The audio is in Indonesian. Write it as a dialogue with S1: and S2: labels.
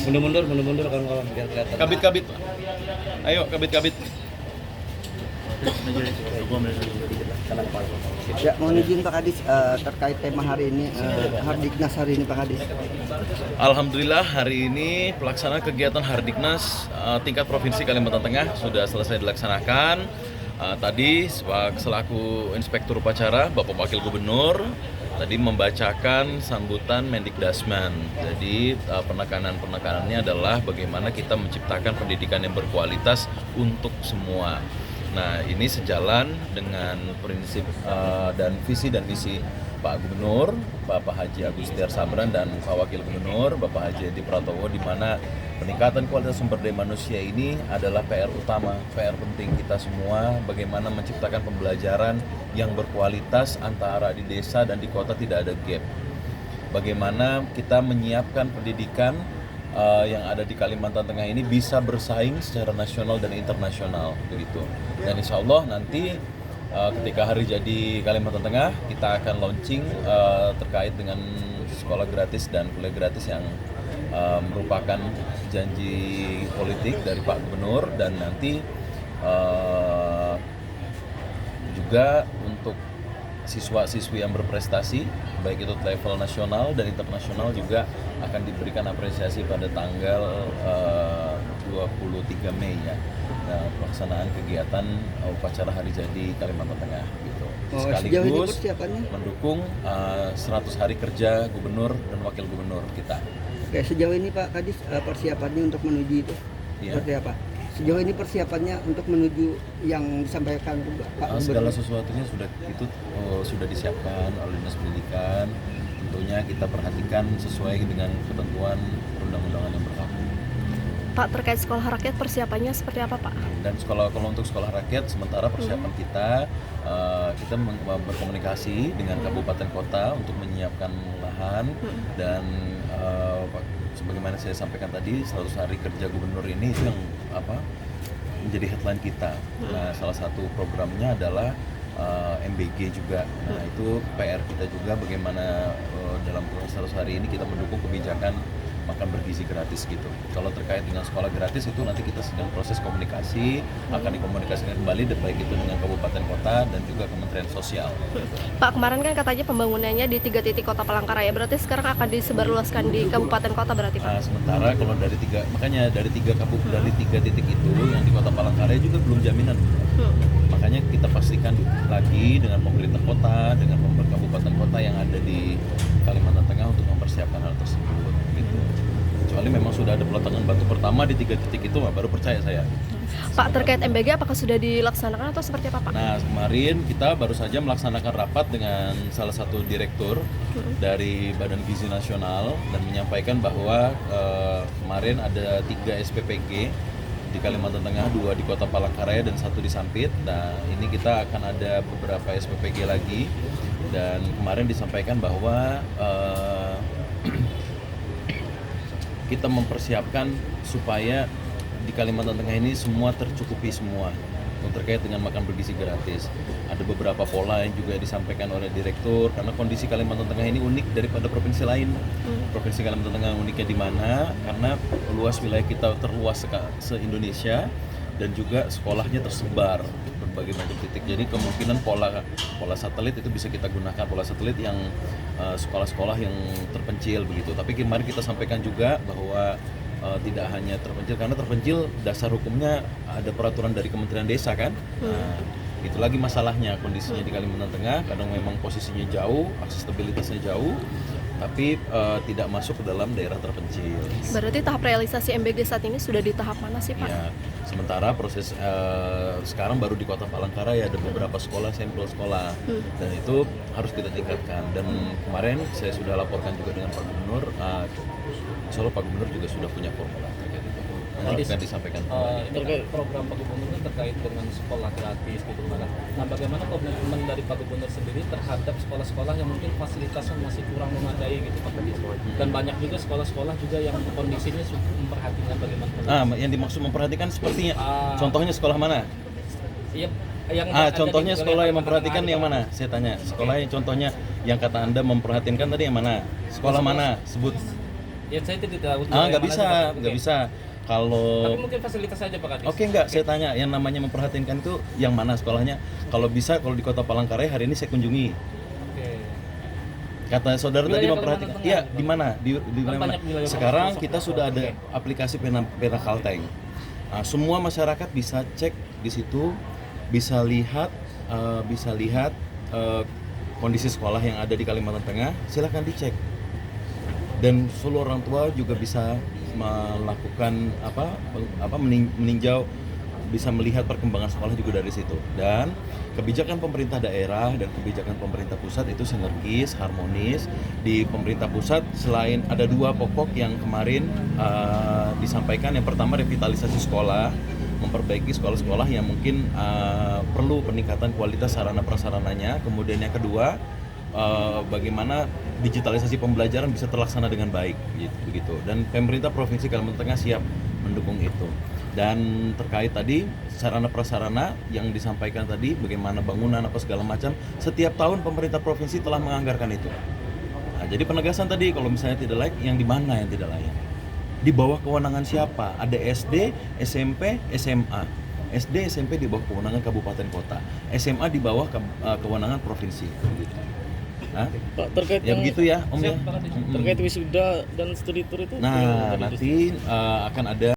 S1: Mundur kawan-kawan biar kelihatan.
S2: Kabit. Ayo kabit.
S3: Ya, mohon izin Pak Kadis terkait tema hari ini, Hardiknas hari ini Pak Kadis.
S2: Alhamdulillah hari ini pelaksanaan kegiatan Hardiknas tingkat Provinsi Kalimantan Tengah sudah selesai dilaksanakan. Tadi selaku Inspektur Upacara Bapak Wakil Gubernur tadi membacakan sambutan Mendikdasmen. Jadi penekanannya adalah bagaimana kita menciptakan pendidikan yang berkualitas untuk semua. Nah, ini sejalan dengan prinsip dan visi misi Pak Gubernur, Bapak Haji Agustiar Sabran, dan Pak Wakil Gubernur, Bapak Haji Edi Pratowo, di mana peningkatan kualitas sumber daya manusia ini adalah PR utama, PR penting kita semua, bagaimana menciptakan pembelajaran yang berkualitas antara di desa dan di kota tidak ada gap. Bagaimana kita menyiapkan pendidikan yang ada di Kalimantan Tengah ini bisa bersaing secara nasional dan internasional begitu. Dan insya Allah nanti ketika hari jadi Kalimantan Tengah kita akan launching terkait dengan sekolah gratis dan kuliah gratis yang merupakan janji politik dari Pak Gubernur, dan nanti juga untuk siswa-siswi yang berprestasi baik itu level nasional dan internasional juga akan diberikan apresiasi pada tanggal 23 Mei ya. Nah, pelaksanaan kegiatan upacara hari jadi Kalimantan Tengah gitu. Sekaligus mendukung 100 hari kerja gubernur dan wakil gubernur kita.
S3: Oke, sejauh ini Pak Kadis persiapannya untuk menuju itu seperti apa? Sejauh ini persiapannya untuk menuju yang disampaikan Pak Gubernur.
S2: Segala sesuatunya sudah disiapkan oleh Dinas Pendidikan. Tentunya kita perhatikan sesuai dengan ketentuan perundang-undangan yang berlaku.
S4: Pak, terkait sekolah rakyat persiapannya seperti apa Pak? Dan
S2: kalau untuk sekolah rakyat sementara persiapan kita berkomunikasi dengan kabupaten kota untuk menyiapkan lahan dan sebagaimana saya sampaikan tadi 100 hari kerja gubernur ini itu yang menjadi headline kita. Nah, salah satu programnya adalah MBG juga. Nah, itu PR kita juga bagaimana dalam proses 100 hari ini kita mendukung kebijakan makan bergizi gratis gitu. Kalau terkait dengan sekolah gratis itu nanti kita sedang proses komunikasi, akan dikomunikasikan kembali baik itu dengan kabupaten kota dan juga Kementerian Sosial.
S4: Pak, kemarin kan katanya pembangunannya di 3 titik kota Palangkaraya, berarti sekarang akan disebarluaskan di kabupaten kota berarti Pak?
S2: Nah, sementara kalau dari tiga titik itu yang di kota Palangkaraya juga belum jaminan. Makanya kita pastikan lagi dengan pemerintah kota, dengan pemerintah kabupaten kota yang ada di Kalimantan Tengah untuk mempersiapkan hal tersebut gitu. Kecuali memang sudah ada peletakan batu pertama di 3 titik itu, baru percaya saya.
S4: Pak, terkait MBG apakah sudah dilaksanakan atau seperti apa Pak?
S2: Nah, kemarin kita baru saja melaksanakan rapat dengan salah satu direktur dari Badan Gizi Nasional dan menyampaikan bahwa kemarin ada 3 SPPG di Kalimantan Tengah, 2 di Kota Palangkaraya dan 1 di Sampit. Nah, ini kita akan ada beberapa SPPG lagi, dan kemarin disampaikan bahwa kita mempersiapkan supaya di Kalimantan Tengah ini semua tercukupi semua terkait dengan makan bergizi gratis. Ada beberapa pola yang juga disampaikan oleh direktur, karena kondisi Kalimantan Tengah ini unik daripada provinsi lain. Provinsi Kalimantan Tengah uniknya di mana? Karena luas wilayah kita terluas se-Indonesia dan juga sekolahnya tersebar berbagai macam titik. Jadi kemungkinan pola satelit itu bisa kita gunakan, pola satelit yang sekolah-sekolah yang terpencil begitu. Tapi kemarin kita sampaikan juga bahwa tidak hanya terpencil, karena terpencil dasar hukumnya ada peraturan dari Kementerian Desa kan. Nah, itu lagi masalahnya kondisinya di Kalimantan Tengah, kadang memang posisinya jauh, aksesibilitasnya jauh, tapi tidak masuk ke dalam daerah terpencil.
S4: Berarti tahap realisasi MBG saat ini sudah di tahap mana sih Pak?
S2: Ya, sementara proses sekarang baru di Kota Palangkaraya ada beberapa sekolah, sampel sekolah, dan itu harus kita tingkatkan. Dan kemarin saya sudah laporkan juga dengan Pak Gubernur, insya Allah Pak Gubernur juga sudah punya formula terkait itu. Nanti akan disampaikan.
S5: Terkait program Pak Gubernur terkait dengan sekolah gratis gitu Pak. Nah, bagaimana komitmen dari Pak Gubernur sendiri terhadap sekolah-sekolah yang mungkin fasilitasnya masih kurang memadai gitu Pak? Dan banyak juga sekolah-sekolah juga yang kondisinya cukup memperhatikan bagaimana.
S2: Yang dimaksud memperhatikan sepertinya, contohnya sekolah mana?
S5: Iya. Yang
S2: contohnya sekolah yang memperhatikan yang mana? Saya tanya, sekolah yang contohnya yang kata Anda memperhatikan tadi yang mana? Sekolah mana? Sebut.
S5: Ya saya tidak tahu.
S2: Nggak bisa, nggak bisa. Kalau
S5: Tapi mungkin fasilitas saja Pak Kadis.
S2: Oke, enggak, saya tanya yang namanya memperhatikan itu yang mana sekolahnya. Kalau bisa, kalau di Kota Palangkaraya hari ini saya kunjungi.
S5: Oke.
S2: Kata saudara tadi
S5: Wilayah
S2: memperhatikan.
S5: Kalimantan
S2: Iya,
S5: Tengah,
S2: di mana? Di
S5: Kan
S2: mana?
S5: banyak wilayah
S2: Sekarang
S5: pelosok.
S2: kita sudah ada
S5: Oke.
S2: aplikasi Pena Kalteng. Nah, semua masyarakat bisa cek di situ, bisa lihat kondisi sekolah yang ada di Kalimantan Tengah. Silakan dicek. Dan seluruh orang tua juga bisa melakukan meninjau, bisa melihat perkembangan sekolah juga dari situ. Dan kebijakan pemerintah daerah dan kebijakan pemerintah pusat itu sinergis, harmonis. Di pemerintah pusat selain ada 2 pokok yang kemarin disampaikan, yang pertama revitalisasi sekolah, memperbaiki sekolah-sekolah yang mungkin perlu peningkatan kualitas sarana prasarananya. Kemudian yang kedua, bagaimana digitalisasi pembelajaran bisa terlaksana dengan baik, begitu. Dan pemerintah Provinsi Kalimantan Tengah siap mendukung itu. Dan terkait tadi sarana prasarana yang disampaikan tadi, bagaimana bangunan apa segala macam, setiap tahun pemerintah provinsi telah menganggarkan itu. Nah, jadi penegasan tadi, kalau misalnya tidak layak, yang di mana yang tidak layak? Di bawah kewenangan siapa? Ada SD, SMP, SMA. SD, SMP di bawah kewenangan kabupaten kota, SMA di bawah kewenangan provinsi. Gitu. Hah?
S1: Pak, terkait
S2: Ya begitu ya, Om ya.
S5: Siap, Pak Kadis.
S2: Mm-mm.
S1: terkait wisuda dan studi tour itu
S2: Nah, nanti akan ada